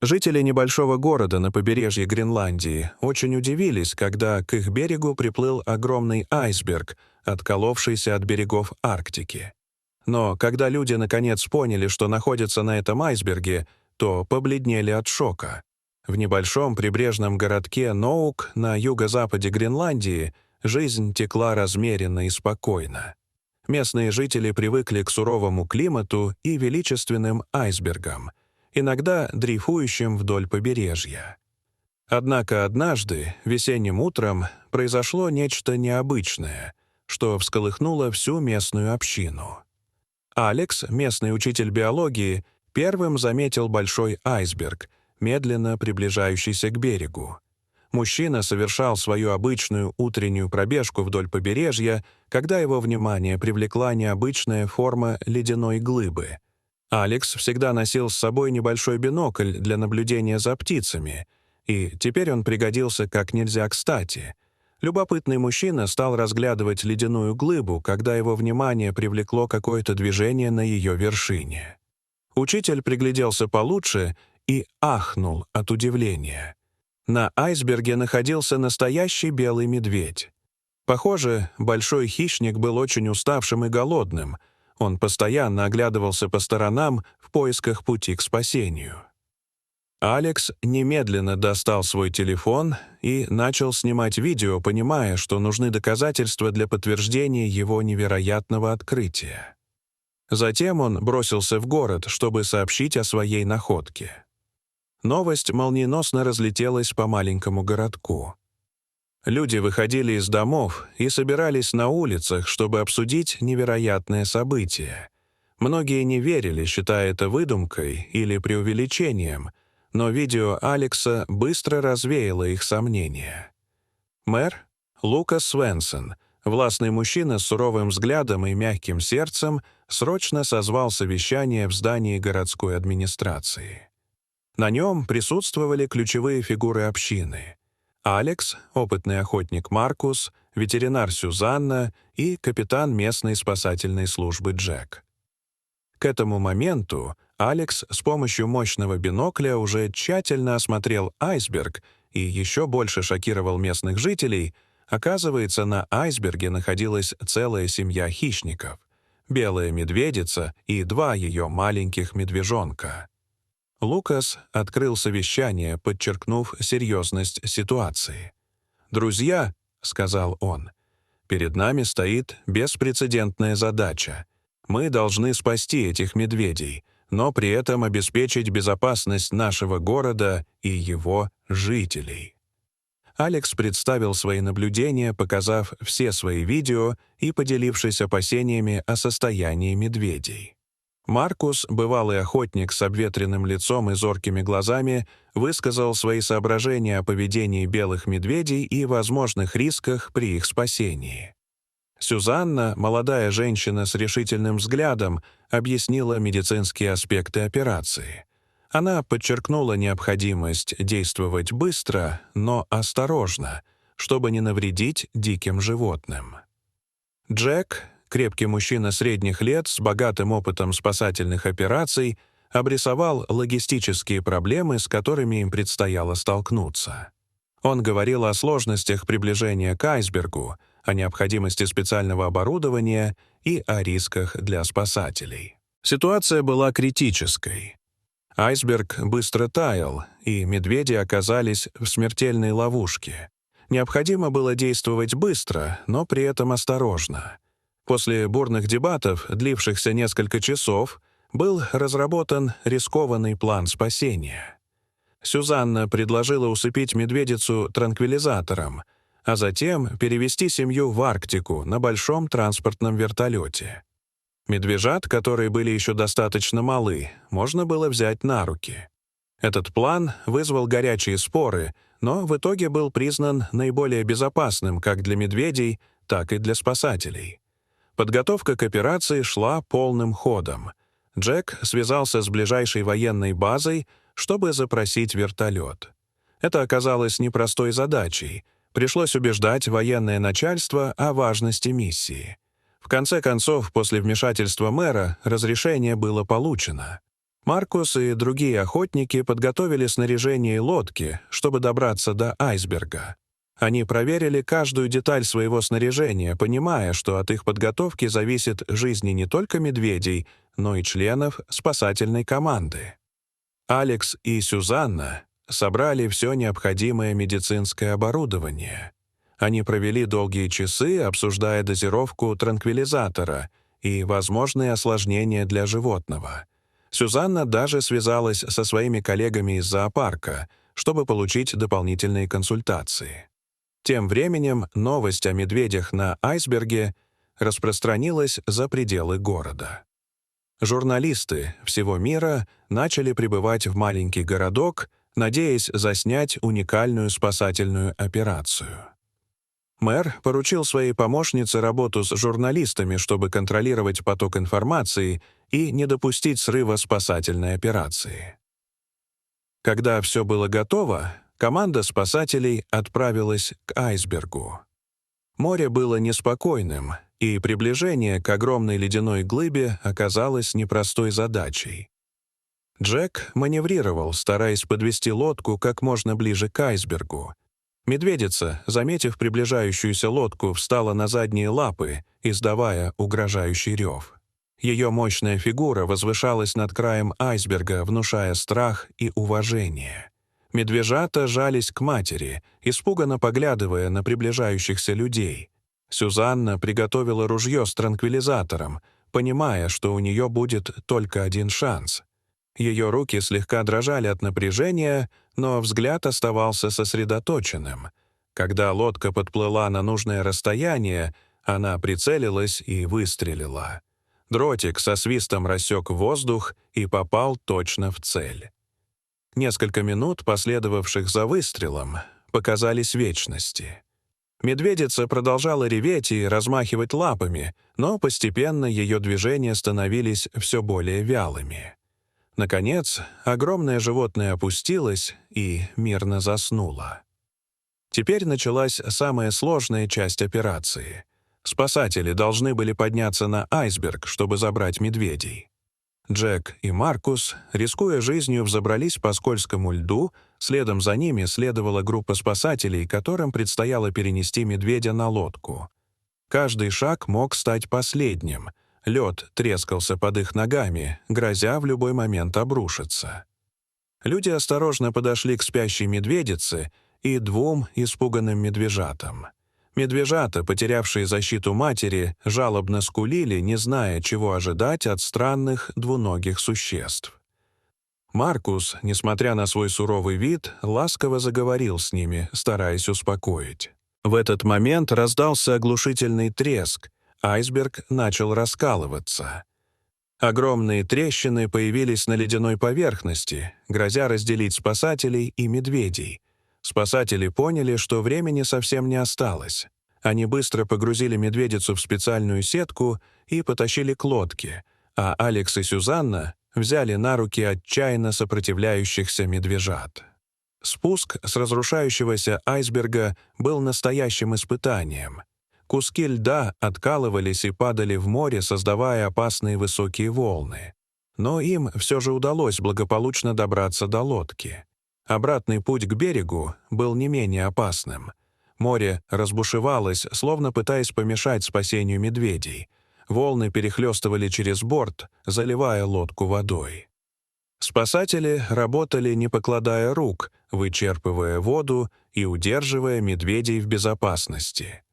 Жители небольшого города на побережье Гренландии очень удивились, когда к их берегу приплыл огромный айсберг, отколовшийся от берегов Арктики. Но когда люди наконец поняли, что находятся на этом айсберге, то побледнели от шока. В небольшом прибрежном городке Ноук на юго-западе Гренландии жизнь текла размеренно и спокойно. Местные жители привыкли к суровому климату и величественным айсбергам, иногда дрейфующим вдоль побережья. Однако однажды, весенним утром, произошло нечто необычное, что всколыхнуло всю местную общину. Алекс, местный учитель биологии, первым заметил большой айсберг, медленно приближающийся к берегу. Мужчина совершал свою обычную утреннюю пробежку вдоль побережья, когда его внимание привлекла необычная форма ледяной глыбы. Алекс всегда носил с собой небольшой бинокль для наблюдения за птицами, и теперь он пригодился как нельзя кстати. Любопытный мужчина стал разглядывать ледяную глыбу, когда его внимание привлекло какое-то движение на ее вершине. Учитель пригляделся получше и ахнул от удивления. На айсберге находился настоящий белый медведь. Похоже, большой хищник был очень уставшим и голодным. Он постоянно оглядывался по сторонам в поисках пути к спасению. Алекс немедленно достал свой телефон и начал снимать видео, понимая, что нужны доказательства для подтверждения его невероятного открытия. Затем он бросился в город, чтобы сообщить о своей находке. Новость молниеносно разлетелась по маленькому городку. Люди выходили из домов и собирались на улицах, чтобы обсудить невероятное событие. Многие не верили, считая это выдумкой или преувеличением, но видео Алекса быстро развеяло их сомнения. Мэр Лукас Свенсон, властный мужчина с суровым взглядом и мягким сердцем, срочно созвал совещание в здании городской администрации. На нем присутствовали ключевые фигуры общины: Алекс, опытный охотник Маркус, ветеринар Сюзанна и капитан местной спасательной службы Джек. К этому моменту Алекс с помощью мощного бинокля уже тщательно осмотрел айсберг и еще больше шокировал местных жителей. Оказывается, на айсберге находилась целая семья хищников: белая медведица и 2 ее маленьких медвежонка. Лукас открыл совещание, подчеркнув серьезность ситуации. «Друзья», — сказал он, — «перед нами стоит беспрецедентная задача. Мы должны спасти этих медведей, но при этом обеспечить безопасность нашего города и его жителей». Алекс представил свои наблюдения, показав все свои видео и поделившись опасениями о состоянии медведей. Маркус, бывалый охотник с обветренным лицом и зоркими глазами, высказал свои соображения о поведении белых медведей и возможных рисках при их спасении. Сюзанна, молодая женщина с решительным взглядом, объяснила медицинские аспекты операции. Она подчеркнула необходимость действовать быстро, но осторожно, чтобы не навредить диким животным. Джек, крепкий мужчина средних лет с богатым опытом спасательных операций, обрисовал логистические проблемы, с которыми им предстояло столкнуться. Он говорил о сложностях приближения к айсбергу, о необходимости специального оборудования и о рисках для спасателей. Ситуация была критической. Айсберг быстро таял, и медведи оказались в смертельной ловушке. Необходимо было действовать быстро, но при этом осторожно. После бурных дебатов, длившихся несколько часов, был разработан рискованный план спасения. Сюзанна предложила усыпить медведицу транквилизатором, а затем перевести семью в Арктику на большом транспортном вертолете. Медвежат, которые были еще достаточно малы, можно было взять на руки. Этот план вызвал горячие споры, но в итоге был признан наиболее безопасным как для медведей, так и для спасателей. Подготовка к операции шла полным ходом. Джек связался с ближайшей военной базой, чтобы запросить вертолет. Это оказалось непростой задачей. Пришлось убеждать военное начальство о важности миссии. В конце концов, после вмешательства мэра, разрешение было получено. Маркус и другие охотники подготовили снаряжение и лодки, чтобы добраться до айсберга. Они проверили каждую деталь своего снаряжения, понимая, что от их подготовки зависит жизнь не только медведей, но и членов спасательной команды. Алекс и Сюзанна собрали все необходимое медицинское оборудование. Они провели долгие часы, обсуждая дозировку транквилизатора и возможные осложнения для животного. Сюзанна даже связалась со своими коллегами из зоопарка, чтобы получить дополнительные консультации. Тем временем новость о медведях на айсберге распространилась за пределы города. Журналисты всего мира начали прибывать в маленький городок, надеясь заснять уникальную спасательную операцию. Мэр поручил своей помощнице работу с журналистами, чтобы контролировать поток информации и не допустить срыва спасательной операции. Когда все было готово, команда спасателей отправилась к айсбергу. Море было неспокойным, и приближение к огромной ледяной глыбе оказалось непростой задачей. Джек маневрировал, стараясь подвести лодку как можно ближе к айсбергу. Медведица, заметив приближающуюся лодку, встала на задние лапы, издавая угрожающий рев. Ее мощная фигура возвышалась над краем айсберга, внушая страх и уважение. Медвежата жались к матери, испуганно поглядывая на приближающихся людей. Сюзанна приготовила ружье с транквилизатором, понимая, что у нее будет только один шанс. Ее руки слегка дрожали от напряжения, но взгляд оставался сосредоточенным. Когда лодка подплыла на нужное расстояние, она прицелилась и выстрелила. Дротик со свистом рассек воздух и попал точно в цель. Несколько минут, последовавших за выстрелом, показались вечности. Медведица продолжала реветь и размахивать лапами, но постепенно ее движения становились все более вялыми. Наконец, огромное животное опустилось и мирно заснуло. Теперь началась самая сложная часть операции. Спасатели должны были подняться на айсберг, чтобы забрать медведей. Джек и Маркус, рискуя жизнью, взобрались по скользкому льду, следом за ними следовала группа спасателей, которым предстояло перенести медведя на лодку. Каждый шаг мог стать последним. Лед трескался под их ногами, грозя в любой момент обрушиться. Люди осторожно подошли к спящей медведице и двум испуганным медвежатам. Медвежата, потерявшие защиту матери, жалобно скулили, не зная, чего ожидать от странных двуногих существ. Маркус, несмотря на свой суровый вид, ласково заговорил с ними, стараясь успокоить. В этот момент раздался оглушительный треск, айсберг начал раскалываться. Огромные трещины появились на ледяной поверхности, грозя разделить спасателей и медведей. Спасатели поняли, что времени совсем не осталось. Они быстро погрузили медведицу в специальную сетку и потащили к лодке, а Алекс и Сюзанна взяли на руки отчаянно сопротивляющихся медвежат. Спуск с разрушающегося айсберга был настоящим испытанием. Куски льда откалывались и падали в море, создавая опасные высокие волны. Но им все же удалось благополучно добраться до лодки. Обратный путь к берегу был не менее опасным. Море разбушевалось, словно пытаясь помешать спасению медведей. Волны перехлестывали через борт, заливая лодку водой. Спасатели работали, не покладая рук, вычерпывая воду и удерживая медведей в безопасности.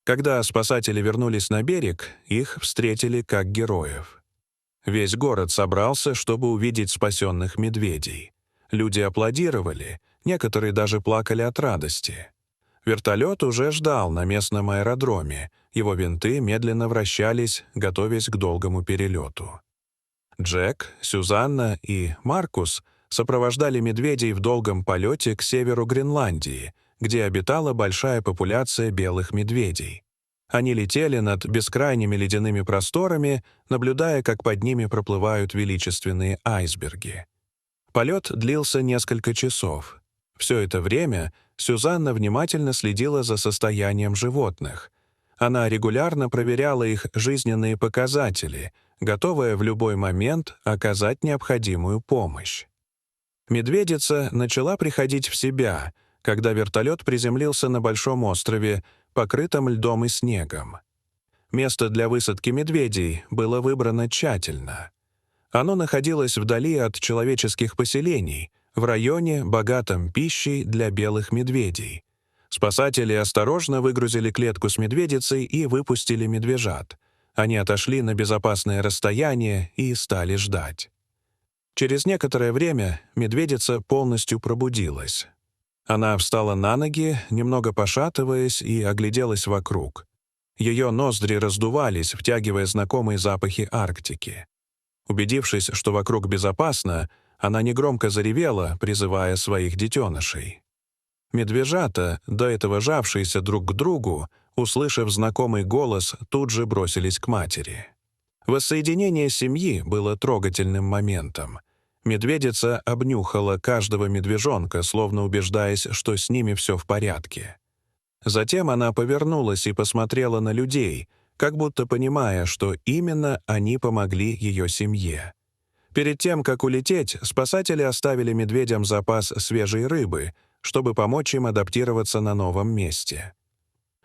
Когда спасатели вернулись на берег, их встретили как героев. Весь город собрался, чтобы увидеть спасенных медведей. Люди аплодировали, некоторые даже плакали от радости. Вертолет уже ждал на местном аэродроме, его винты медленно вращались, готовясь к долгому перелету. Джек, Сюзанна и Маркус сопровождали медведей в долгом полете к северу Гренландии, где обитала большая популяция белых медведей. Они летели над бескрайними ледяными просторами, наблюдая, как под ними проплывают величественные айсберги. Полет длился несколько часов. Все это время Сюзанна внимательно следила за состоянием животных. Она регулярно проверяла их жизненные показатели, готовая в любой момент оказать необходимую помощь. Медведица начала приходить в себя, когда вертолет приземлился на большом острове, покрытом льдом и снегом. Место для высадки медведей было выбрано тщательно. Оно находилось вдали от человеческих поселений, в районе, богатом пищей для белых медведей. Спасатели осторожно выгрузили клетку с медведицей и выпустили медвежат. Они отошли на безопасное расстояние и стали ждать. Через некоторое время медведица полностью пробудилась. Она встала на ноги, немного пошатываясь, и огляделась вокруг. Ее ноздри раздувались, втягивая знакомые запахи Арктики. Убедившись, что вокруг безопасно, она негромко заревела, призывая своих детенышей. Медвежата, до этого жавшиеся друг к другу, услышав знакомый голос, тут же бросились к матери. Воссоединение семьи было трогательным моментом. Медведица обнюхала каждого медвежонка, словно убеждаясь, что с ними все в порядке. Затем она повернулась и посмотрела на людей, как будто понимая, что именно они помогли ее семье. Перед тем, как улететь, спасатели оставили медведям запас свежей рыбы, чтобы помочь им адаптироваться на новом месте.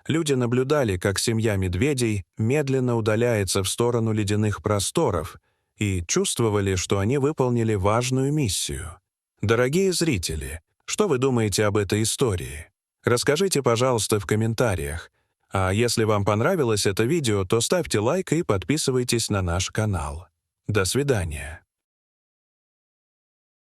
Люди наблюдали, как семья медведей медленно удаляется в сторону ледяных просторов, и чувствовали, что они выполнили важную миссию. Дорогие зрители, что вы думаете об этой истории? Расскажите, пожалуйста, в комментариях. А если вам понравилось это видео, то ставьте лайк и подписывайтесь на наш канал. До свидания.